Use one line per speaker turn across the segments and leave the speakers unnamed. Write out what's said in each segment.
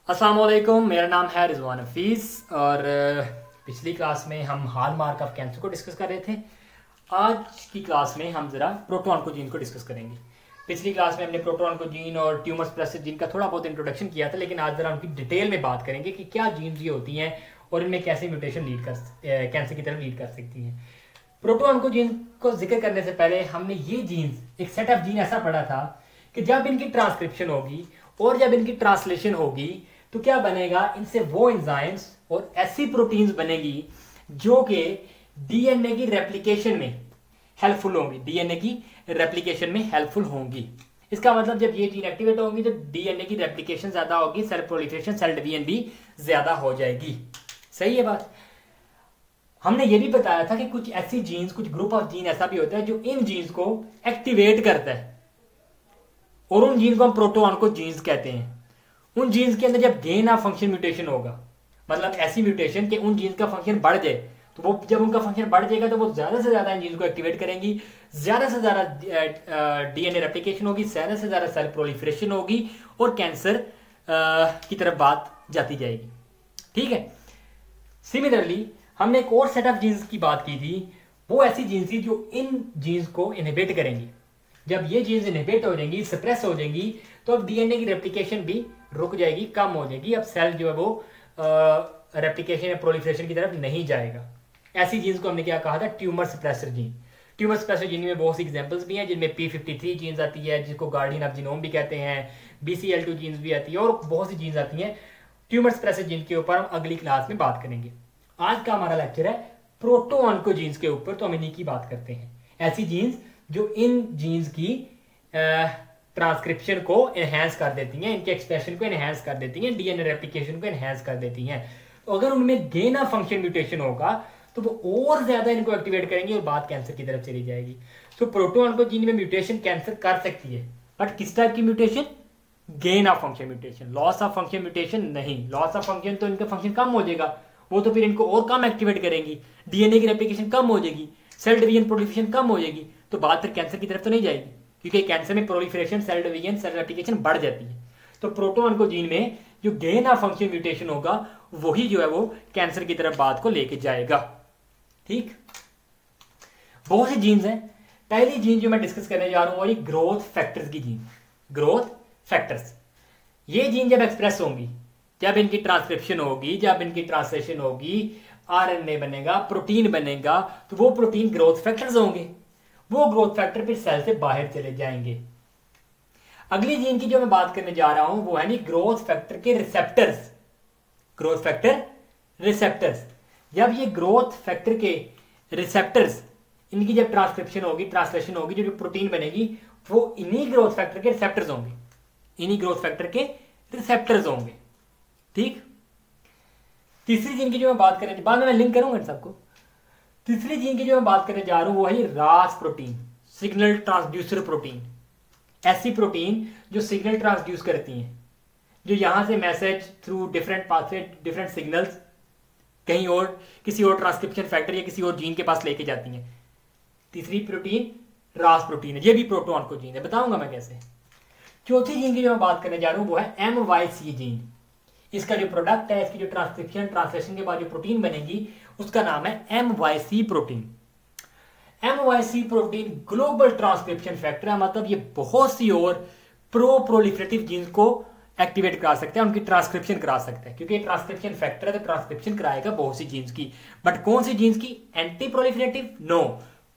अस्सलाम वालेकुम, मेरा नाम है रिजवान हफीज़ और पिछली क्लास में हम हॉलमार्क ऑफ कैंसर को डिस्कस कर रहे थे। आज की क्लास में हम ज़रा प्रोटोऑन्कोजीन को डिस्कस करेंगे। पिछली क्लास में हमने प्रोटोऑन्कोजीन और ट्यूमर सप्रेसर जीन का थोड़ा बहुत इंट्रोडक्शन किया था, लेकिन आज ज़रा उनकी डिटेल में बात करेंगे कि क्या जीन्स ये होती हैं और इनमें कैसे म्यूटेशन लीड कर कैंसर की तरफ लीड कर सकती हैं। प्रोटोऑन्कोजीन को जिक्र करने से पहले हमने ये जीन्स, एक सेट ऑफ जीन ऐसा पढ़ा था कि जब इनकी ट्रांसक्रिप्शन होगी और जब इनकी ट्रांसलेशन होगी तो क्या बनेगा, इनसे वो एंजाइम्स और ऐसी प्रोटीन्स बनेगी जो कि डीएनए की रेप्लिकेशन में हेल्पफुल होंगी, डीएनए की रेप्लिकेशन में हेल्पफुल होंगी। इसका मतलब जब ये जीन एक्टिवेट होंगी तो डीएनए की रेप्लिकेशन ज्यादा होगी, सेल प्रोलिफरेशन, सेल डिवीजन भी ज्यादा हो जाएगी। सही है बात। हमने ये भी बताया था कि कुछ ऐसी जीन्स, कुछ ग्रुप ऑफ जीन ऐसा भी होता है जो इन जीन्स को एक्टिवेट करता है और उन जीन्स को हम प्रोटोऑन्कोजीन्स कहते हैं। उन जीन्स के अंदर जब गेन ऑफ फंक्शन म्यूटेशन होगा, मतलब ऐसी म्यूटेशन कि उन जीन्स का फंक्शन बढ़ जाए, तो वो जब उनका फंक्शन बढ़ जाएगा तो वो ज्यादा से ज्यादा इन जीन्स को एक्टिवेट करेंगी, ज्यादा से ज्यादा डीएनए रेप्लिकेशन होगी, ज्यादा से ज्यादा सेल प्रोलिफरेशन होगी और कैंसर की तरफ बात जाती जाएगी। ठीक है। सिमिलरली हमने एक और सेट ऑफ जीन्स की बात की थी। वो ऐसी जीन्स थी जो इन जीन्स को इनहिबिट करेंगी। जब ये जीन्स इनहिबिट हो जाएंगी, सप्रेस हो जाएंगी, तो अब डीएनए की रेप्लिकेशन भी रुक जाएगी, कम हो जाएगी। अब सेल जो है वो रेप्लिकेशन या प्रोलिफरेशन की तरफ नहीं जाएगा। ऐसी जीन्स को हमने क्या कहा था, tumour suppressor gene. Tumour suppressor gene में बहुत सी एग्जांपल्स भी हैं, जिनमें P53 जीन्स आती है, जिसको गार्डियन ऑफ जीनोम भी कहते हैं, BCL2 जीन्स भी आती है और बहुत सी जीन्स आती हैं। ट्यूमर सप्रेसर जीन के ऊपर हम अगली क्लास में बात करेंगे। आज का हमारा लेक्चर है प्रोटोऑन्कोजीन्स के ऊपर, तो हम इन्हीं की बात करते हैं। ऐसी जीन्स जो इन जीन्स की ट्रांसक्रिप्शन को एनहांस कर देती हैं, इनके एक्सप्रेशन को एनहांस कर देती हैं, डीएनए रेप्लिकेशन को एनहांस कर देती हैं। तो अगर उनमें गेन ऑफ फंक्शन म्यूटेशन होगा तो वो और ज्यादा इनको एक्टिवेट करेंगे और बात कैंसर की तरफ चली जाएगी। तो प्रोटोऑन्कोजीन में म्यूटेशन कैंसर कर सकती है, बट किस टाइप की mutation? Gain of function mutation, loss of function mutation नहीं। लॉस ऑफ फंक्शन तो इनका फंक्शन कम हो जाएगा, वो तो फिर इनको और कम एक्टिवेट करेंगी, डीएनए की रेप्लिकेशन कम हो जाएगी, सेल डिवीजन प्रोलिफरेशन कम हो जाएगी, तो बात फिर कैंसर की तरफ तो नहीं जाएगी, क्योंकि कैंसर में proliferation, cell division, cell replication बढ़ जाती है। तो प्रोटोऑन्कोजीन में जो गेन ऑफ फंक्शन म्यूटेशन होगा वही जो है वो कैंसर की तरफ बात को लेके जाएगा। ठीक। बहुत सी जीन्स हैं। पहली जीन जो मैं डिस्कस करने जा रहा हूं वो ग्रोथ फैक्टर्स की जीन। ग्रोथ फैक्टर्स, ये जीन जब एक्सप्रेस होंगी, जब इनकी ट्रांसक्रिप्शन होगी, जब इनकी ट्रांसलेशन होगी, आरएनए बनेगा, प्रोटीन बनेगा, तो वो प्रोटीन ग्रोथ फैक्टर्स होंगे। वो ग्रोथ फैक्टर फिर सेल से बाहर चले जाएंगे। अगली जीन की जो मैं बात करने जा रहा हूं वो है नहीं ग्रोथ फैक्टर के रिसेप्टर्स। ग्रोथ फैक्टर रिसेप्टर्स, जब ये ग्रोथ फैक्टर के रिसेप्टर्स, इनकी जब ट्रांसक्रिप्शन होगी, ट्रांसलेशन होगी, जो प्रोटीन बनेगी, वो इन्हीं ग्रोथ फैक्टर के रिसेप्टर्स होंगे, इन्हीं ग्रोथ फैक्टर के रिसेप्टर्स होंगे। ठीक। तीसरी जीन की जो मैं बात करें, बाद में मैं लिंक करूंगा इन सबको। तीसरी जीन की जो मैं बात करने जा रहा हूं वो है रास प्रोटीन, सिग्नल ट्रांसड्यूसर प्रोटीन। ऐसी प्रोटीन जो सिग्नल ट्रांसड्यूस करती हैं, जो यहां से message through different pathway, different signals कहीं और किसी और ट्रांसक्रिप्शन फैक्टर या किसी और जीन के पास लेके जाती हैं। तीसरी प्रोटीन रास प्रोटीन है, ये भी प्रोटोऑन्कोजीन है, बताऊंगा मैं कैसे। चौथी जीन की जो मैं बात करने जा रहा हूं वो है MYC जीन। इसका जो प्रोडक्ट है, इसकी जो ट्रांसक्रिप्शन, ट्रांसलेशन के बाद जो प्रोटीन बनेगी, उसका नाम है MYC protein. MYC protein global transcription factor है, मतलब ये बहुत सी और प्रो प्रोलिफरेटिव जीन्स को एक्टिवेट करा सकते हैं, उनकी ट्रांसक्रिप्शन करा सकते हैं, क्योंकि ट्रांसक्रिप्शन फैक्टर है तो ट्रांसक्रिप्शन कराएगा बहुत सी जीन्स की। बट कौन सी जीन्स की? Anti proliferative? No,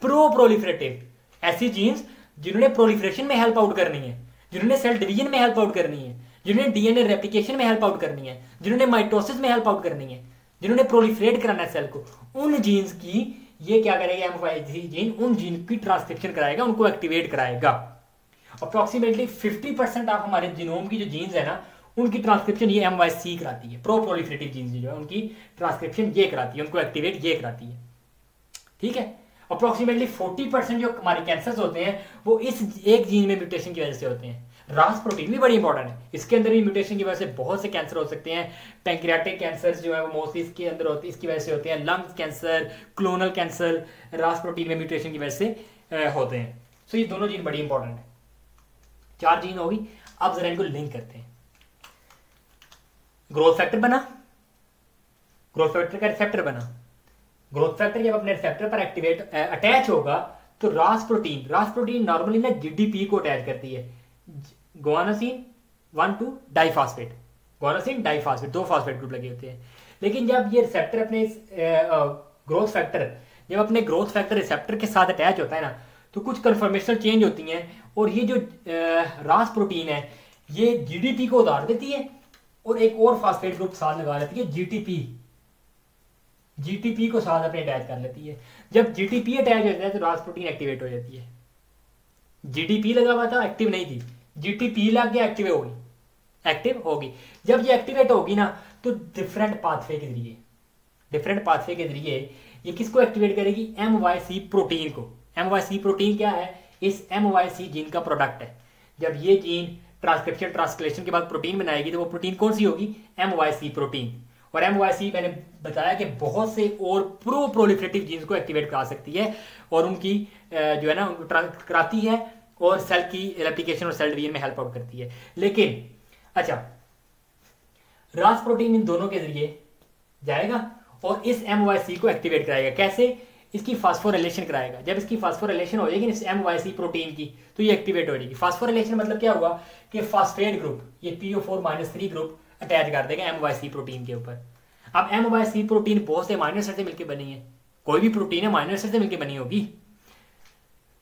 pro proliferative. ऐसी जीन्स जिन्होंने प्रोलिफरेशन में हेल्प आउट करनी है, जिन्होंने सेल डिवीजन में हेल्प आउट करनी है, जिन्होंने डीएनए रेप्लिकेशन में हेल्प आउट करनी है, जिन्होंने माइटोसिस में हेल्प आउट करनी है, जिन्होंने प्रोलिफरेट कराना है सेल को, उन जीन्स की ये क्या करेगा, MYC जीन उन जीन की ट्रांसक्रिप्शन कराएगा, उनको एक्टिवेट कराएगा। अप्रोक्सीमेटली 50% ऑफ हमारे जीनोम की जो जीन्स है ना, उनकी ट्रांसक्रिप्शन ये MYC कराती है। प्रो प्रोलिफरेटिव जीन्स जो है उनकी ट्रांसक्रिप्शन ये कराती है, उनको एक्टिवेट ये कराती है। ठीक है। अप्रोक्सीमेटली 40% जो हमारे कैंसर्स होते हैं वो इस एक जीन में म्यूटेशन की वजह से होते हैं। रास प्रोटीन भी बड़ी इंपॉर्टेंट है, इसके अंदर भी म्यूटेशन की वजह से बहुत से कैंसर हो सकते हैं। पैंक्रियाटिक कैंसर जो है वो मोस्टली इसके अंदर होती है, इसकी वजह से होते हैं। लंग्स कैंसर, क्लोनल कैंसर रास प्रोटीन में म्यूटेशन की वजह से होते हैं। सो ये दोनों जीन बड़ी इंपॉर्टेंट है। 4 जीन होगी। अब जरा इनको लिंक करते हैं। ग्रोथ फैक्टर बना, ग्रोथ फैक्टर का रिसेप्टर बना। ग्रोथ फैक्टर जब अपने रिसेप्टर पर एक्टिवेट अटैच होगा तो रास प्रोटीन नॉर्मली ना जीडीपी को अटैच करती है, guanosine 1,2 diphosphate, guanosine diphosphate, 2 phosphate group लगे होते हैं। लेकिन जब ये रिसेप्टर अपने ग्रोथ फैक्टर जब अपने ग्रोथ फैक्टर रिसेप्टर के साथ अटैच होता है ना, तो कुछ कन्फर्मेशनल चेंज होती हैं और ये जो रास प्रोटीन है ये जीडीपी को उतार देती है और एक और फॉस्फेट ग्रुप साथ लगा लेती है, जीटीपी को साथ अपने अटैच कर लेती है। जब जीटीपी अटैच होता है तो रास प्रोटीन एक्टिवेट हो जाती है। जीटीपी लगा हुआ था, एक्टिव नहीं थी, जीटीपी लग गया, एक्टिव होगी। जब ये एक्टिवेट होगी ना तो डिफरेंट पाथवे के जरिए ये किसको एक्टिवेट करेगी, MYC प्रोटीन को। MYC प्रोटीन क्या है, इस MYC जीन का प्रोडक्ट है। जब ये जीन ट्रांसक्रिप्शन के बाद प्रोटीन बनाएगी तो वो प्रोटीन कौन सी होगी, MYC प्रोटीन। और MYC मैंने बताया कि बहुत से और प्रो प्रोलिफरेटिव जीन्स को एक्टिवेट करा सकती है और उनकी जो है ना उनको कराती है और सेल की रेप्लिकेशन और सेल डिवीजन में हेल्प आउट करती है। लेकिन अच्छा, रास प्रोटीन इन दोनों के जरिए जाएगा और इस MYC को एक्टिवेट कराएगा। कैसे, इसकी फास्फोरिलेशन कराएगा। जब इसकी फास्फोरिलेशन हो जाएगी इस MYC प्रोटीन की तो ये एक्टिवेट हो जाएगी। फास्फोरिलेशन मतलब क्या हुआ कि फास्फेट ग्रुप, ये PO4-3 ग्रुप अटैच कर देगा MYC प्रोटीन के ऊपर। अब MYC प्रोटीन बहुत से अमीनो एसिड से मिलकर बनी है, कोई भी प्रोटीन है अमीनो एसिड से मिलकर बनी होगी।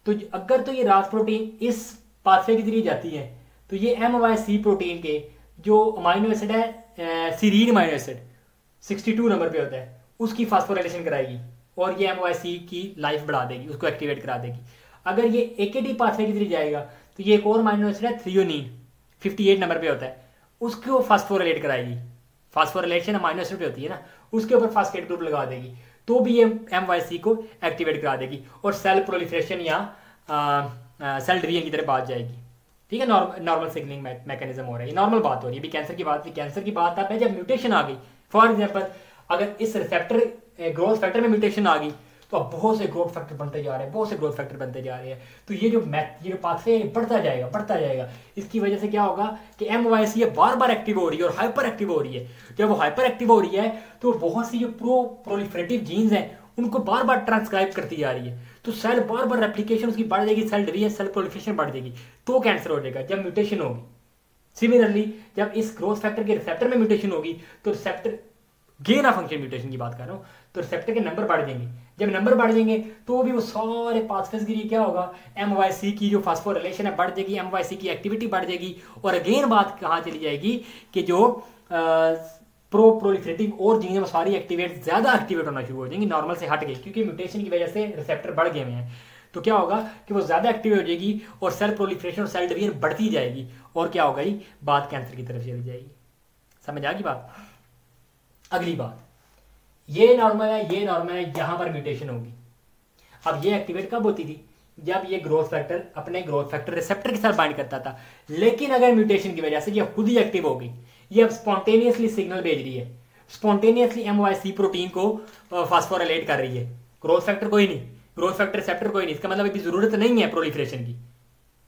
तो अगर तो ये रास प्रोटीन इस पाथवे के जरिए जाती है तो ये MYC प्रोटीन के जो अमीनो एसिड है सीरीन अमीनो एसिड 62 नंबर पे होता है, उसकी फास्फोरिलेशन कराएगी और ये MYC की लाइफ बढ़ा देगी, उसको एक्टिवेट करा देगी। अगर ये AKT पाथवे के जरिए जाएगा तो ये एक और अमीनो एसिड है थ्रियोनिन 58 नंबर पे होता है, उसको फास्फोरिलेट कराएगी। फास्फोरिलेशन अमीनो एसिड पे होती है ना, उसके ऊपर फास्फेट ग्रुप लगा देगी तो भी ये MYC को एक्टिवेट करा देगी और सेल प्रोलिफरेशन या सेल डिवीजन की तरफ बात जाएगी। ठीक है, नॉर्मल सिग्नलिंग मैकेनिज्म हो रहा है, ये नॉर्मल बात हो रही है। अभी कैंसर की बात अब है जब म्यूटेशन आ गई। फॉर एग्जांपल अगर इस रिसेप्टर ग्रोथ फैक्टर में म्यूटेशन आ गई तो अब बहुत से ग्रोथ फैक्टर बनते जा रहे हैं, तो ये जो पाथवे बढ़ता जाएगा। इसकी वजह से क्या होगा कि MYC बार बार एक्टिव हो रही है और हाइपर एक्टिव हो रही है। जब वो हाइपर एक्टिव हो रही है तो बहुत सी जो प्रोलिफरेटिव जीन्स हैं उनको बार बार ट्रांसक्राइब करती जा रही है, तो सेल बार बार रेप्लिकेशन उसकी बढ़ जाएगी, सेल डिवीजन सेल प्रोलिफरेशन बढ़ जाएगी, तो कैंसर हो जाएगा जब म्यूटेशन होगी। सिमिलरली जब इस ग्रोथ फैक्टर के रिसेप्टर में म्यूटेशन होगी तो receptor gain of function mutation की बात कर रहा हूं, तो रिसेप्टर के नंबर बढ़ जाएंगे। जब नंबर बढ़ जाएंगे तो भी वो सारे पाथवेज के लिए क्या होगा, MYC की जो फास्फोरिलेशन है बढ़ जाएगी, MYC की एक्टिविटी बढ़ जाएगी। और अगेन बात कहाँ चली जाएगी कि जो प्रोलिफरेटिव और जीन वो सारी ज्यादा एक्टिवेट होना शुरू हो जाएंगी, नॉर्मल से हट गई, क्योंकि म्यूटेशन की वजह से रिसेप्टर बढ़ गए हैं। तो क्या होगा कि वो ज्यादा एक्टिव हो जाएगी और सेल प्रोलिफरेशन और सेल डिवीजन बढ़ती जाएगी और क्या होगा, बात कैंसर की तरफ चली जाएगी। समझ आ गई बात। अगली बात, ये नॉर्मल है, यहां पर म्यूटेशन होगी। अब ये एक्टिवेट कब होती थी, जब ये ग्रोथ फैक्टर अपने ग्रोथ फैक्टर रिसेप्टर के साथ बाइंड करता था। लेकिन अगर म्यूटेशन की वजह से ये खुद ही एक्टिव हो गई, ये अब स्पॉन्टेनियसली सिग्नल भेज रही है, स्पॉन्टेनियसली MYC प्रोटीन को फास्फोरिलेट कर रही है, ग्रोथ फैक्टर कोई नहीं, ग्रोथ फैक्टर रिसेप्टर कोई नहीं। इसका मतलब अभी जरूरत नहीं है प्रोलिफरेशन की।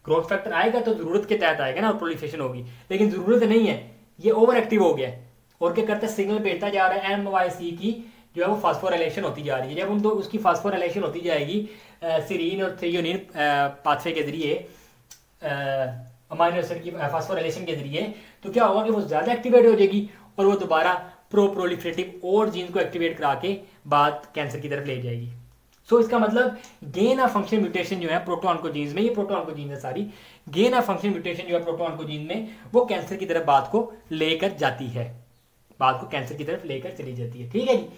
ग्रोथ फैक्टर आएगा तो जरूरत के तहत आएगा ना, प्रोलिफरेशन होगी, लेकिन जरूरत नहीं है, ये ओवर एक्टिव हो गया और क्या करता है, सिग्नल भेजता जा रहा है, MYC की जो है वो फास्फोरिलेशन होती जा रही है। जब उसकी फास्फोरिलेशन होती जाएगी सीरीन और थ्रियोनिन पाथवे के जरिए, अमीनो एसिड की फास्फोरिलेशन के जरिए, तो क्या होगा कि वो ज्यादा एक्टिवेट हो जाएगी और वो दोबारा प्रोलिफरेटिव और जीन को एक्टिवेट करा के बात कैंसर की तरफ ले जाएगी। सो इसका मतलब गेन ऑफ फंक्शन म्यूटेशन जो है प्रोटो ऑन्कोजीन्स में, ये प्रोटो ऑन्कोजीन है सारी, गेन ऑफ फंक्शन म्यूटेशन जो है प्रोटो ऑन्कोजीन में वो कैंसर की तरफ बात को लेकर जाती है, बात को कैंसर की तरफ लेकर चली जाती है। ठीक है जी,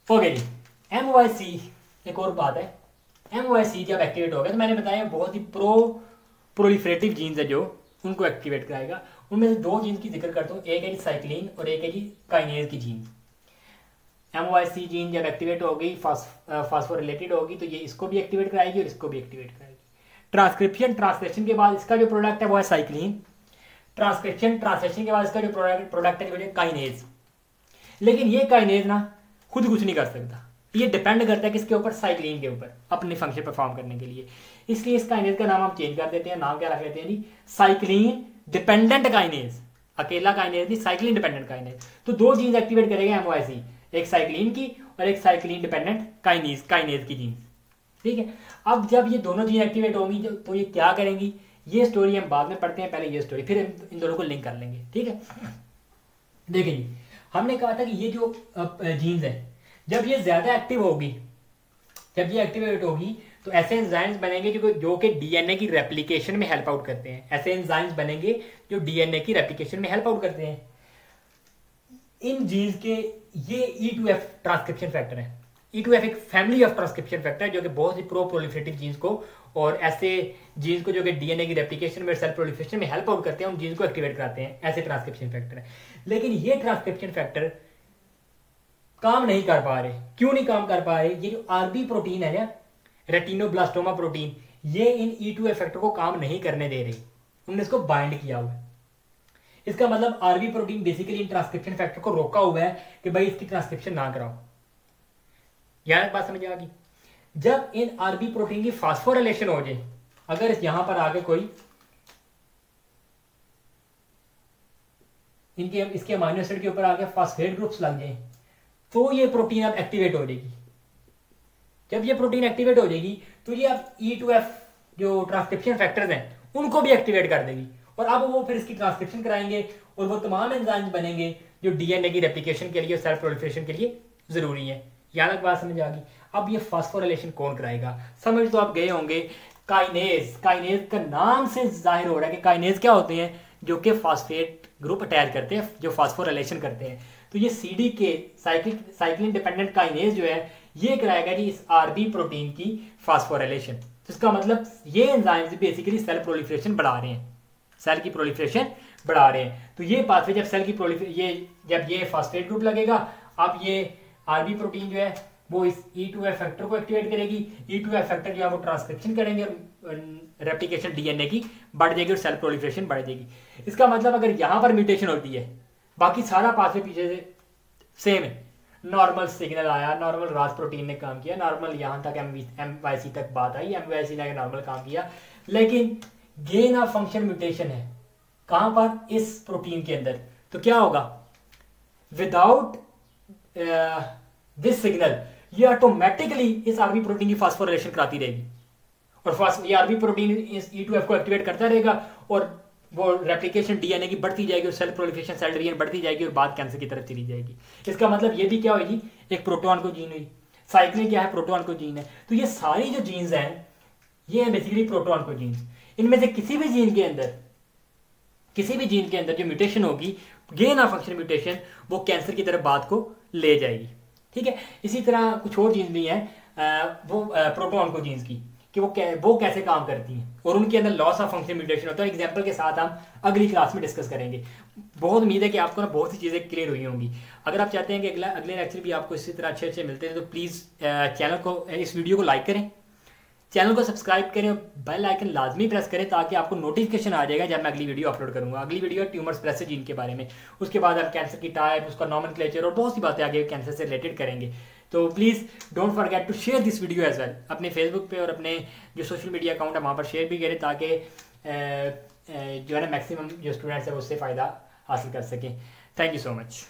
ओके जी। MYC एक और बात है, MYC जब एक्टिवेट हो गया तो मैंने बताया बहुत ही प्रोलिफरेटिव जीन्स है जो उनको एक्टिवेट कराएगा। उनमें से 2 जीन की जिक्र करता हूँ, एक है जी साइक्लिन और एक है जी काइनेज की जीन। MYC जीन जब एक्टिवेट हो गई, फास्फोरिलेटेड होगी, तो ये इसको भी एक्टिवेट कराएगी और इसको भी एक्टिवेट कराएगी। ट्रांसक्रिप्शन के बाद इसका जो प्रोडक्ट है वो है साइक्लिन, ट्रांसलेशन के बाद इसका जो प्रोडक्ट है वो है काइनेज। लेकिन ये काइनेज ना खुद कुछ नहीं कर सकता, ये डिपेंड करता है किसके ऊपर, साइक्लिन के ऊपर, अपने फंक्शन परफॉर्म करने के लिए। इसलिए इस काइनेज का नाम हम चेंज कर देते हैं, नाम क्या रख लेते हैं जी, साइक्लिन डिपेंडेंट काइनेज। अकेला काइनेज नहीं, साइक्लिन डिपेंडेंट काइनेज। तो दो जीन्स एक्टिवेट करेगा एमओआईसी, एक साइक्लिन की और एक साइक्लिन डिपेंडेंट काइनेज की जीन्स। ठीक है, अब जब ये दोनों जीन एक्टिवेट होंगी तो ये क्या करेंगी, ये स्टोरी हम बाद में पढ़ते हैं, पहले ये स्टोरी, फिर इन दोनों को लिंक कर लेंगे। ठीक है, देखिए जी, हमने कहा था कि ये जो जीन्स है जब ये ज्यादा एक्टिव होगी, जब ये एक्टिवेट होगी तो ऐसे एंजाइम्स बनेंगे जो कि डीएनए की रेप्लिकेशन में हेल्प आउट करते हैं। ऐसे एंजाइम्स बनेंगे जो डीएनए की रेप्लिकेशन में हेल्प आउट करते हैं। इन जीन्स के ये E2F ट्रांसक्रिप्शन फैक्टर है। E2F एक फैमिली ऑफ ट्रांसक्रिप्शन फैक्टर है जो कि बहुत ही प्रो प्रोलिफरेटिव जीन्स को और ऐसे जीन्स को जो कि डीएनए की रेप्लिकेशन में, सेल प्रोलिफरेशन में हेल्प आउट करते हैं, उन जीन्स को एक्टिवेट कराते हैं, ऐसे ट्रांसक्रिप्शन फैक्टर है। लेकिन ये ट्रांसक्रिप्शन फैक्टर काम नहीं कर पा रहे। क्यों नहीं काम कर पा रहे? ये जो आरबी प्रोटीन है ना, रेटिनोब्लास्टोमा प्रोटीन, ये इन E2F फैक्टर को काम नहीं करने दे रही, उन्होंने इसको बाइंड किया हुआ है। इसका मतलब आरबी प्रोटीन बेसिकली इन ट्रांसक्रिप्शन फैक्टर को रोका हुआ है कि भाई इसकी ट्रांसक्रिप्शन ना कराओ। यह बात समझ आ गई? जब इन आरबी प्रोटीन की फास्फोराइलेशन हो जाए, अगर यहां पर आगे कोई इनके इसके अमाइनो एसिड के ऊपर आगे फास्फेट ग्रुप्स लग जाए तो ये प्रोटीन अब एक्टिवेट हो जाएगी। जब ये प्रोटीन एक्टिवेट हो जाएगी तो ये अब E2F जो ट्रांसक्रिप्शन फैक्टर्स हैं उनको भी एक्टिवेट कर देगी और अब वो फिर इसकी ट्रांसक्रिप्शन कराएंगे और वो तमाम एंजाइम्स बनेंगे जो डीएनए की रेप्लिकेशन के लिए और सेल प्रोलिफरेशन के लिए जरूरी है। यहां तक बात समझ आ गई? अब ये फास्फोराइलेशन कौन कराएगा? समझ तो आप गए होंगे, काइनेज। काइनेज का नाम से जाहिर हो रहा है कि काइनेज क्या होते हैं, जो कि फास्फेट ग्रुप अटैच करते हैं, जो फास्फोराइलेशन करते हैं। तो ये सीडी के साइक्लिन डिपेंडेंट काइनेज जो है ये कराएगा जी इस आरबी प्रोटीन की फास्फोराइलेशन। तो इसका मतलब ये एंजाइम्स बेसिकली सेल प्रोलिफरेशन बढ़ा रहे हैं, सेल की प्रोलिफरेशन बढ़ा रहे हैं। तो ये पाथवे जब सेल की जब ये फास्फेट ग्रुप लगेगा, अब ये आरबी प्रोटीन जो है वो इस E2F फैक्टर को एक्टिवेट करेगी। E2F फैक्टर जो है वो ट्रांसक्रिप्शन करेंगे और रेप्लिकेशन डीएनए की बढ़ जाएगी और सेल प्रोलिफरेशन बढ़ जाएगी। इसका मतलब अगर यहां पर म्यूटेशन होती है, बाकी सारा पाथवे पीछे से सेम है। नॉर्मल सिग्नल आया, नॉर्मल रास प्रोटीन ने काम किया, नॉर्मल यहां तक MYC तक बात आई, MYC ने नॉर्मल काम किया, लेकिन गेन ऑफ फंक्शन म्यूटेशन है कहां पर? इस प्रोटीन के अंदर। तो क्या होगा? विदाउट दिस सिग्नल ये ऑटोमेटिकली इस आरबी प्रोटीन की फास्फोराइलेशन कराती रहेगी और ये आरबी प्रोटीन इस E2F को एक्टिवेट करता रहेगा और वो रेप्लिकेशन डीएनए की बढ़ती जाएगी और सेल प्रोलिफरेशन, सेल डिवीजन बढ़ती जाएगी और बात कैंसर की तरफ चली जाएगी। इसका मतलब ये भी क्या होगी? एक प्रोटॉन को जीन हुई। साइक्लिन क्या है? प्रोटॉन को जीन है। तो ये सारी जो जीन्स हैं ये है बेसिकली प्रोटॉन को जीन्स। इनमें से किसी भी जीन के अंदर जो म्यूटेशन होगी, गेन ऑफ फंक्शन म्यूटेशन, वो कैंसर की तरफ बात को ले जाएगी। ठीक है, इसी तरह कुछ और जीन्स भी हैं वो प्रोटॉन को जीन्स की कि वो कैसे काम करती हैं और उनके अंदर लॉस ऑफ फंक्शन म्यूटेशन होता है। एग्जांपल के साथ हम अगली क्लास में डिस्कस करेंगे। बहुत उम्मीद है कि आपको ना बहुत सी चीज़ें क्लियर हुई होंगी। अगर आप चाहते हैं कि अगले लेक्चर भी आपको इसी तरह अच्छे मिलते हैं तो प्लीज़ चैनल को, इस वीडियो को लाइक करें, चैनल को सब्सक्राइब करें और बेल आइकन लाजमी प्रेस करें ताकि आपको नोटिफिकेशन आ जाएगा जब मैं अगली वीडियो अपलोड करूंगा। अगली वीडियो है ट्यूमर्स प्लस जीन के बारे में, उसके बाद आप कैंसर की टाइप, उसका नॉमेनक्लेचर और बहुत सी बातें आगे कैंसर से रिलेटेड करेंगे। तो please don't forget to share this video as well. अपने फेसबुक पे और अपने जो सोशल मीडिया अकाउंट है वहाँ पर शेयर भी करें ताकि जो है ना मैक्सिमम जो स्टूडेंट्स है उससे फ़ायदा हासिल कर सकें। Thank you so much.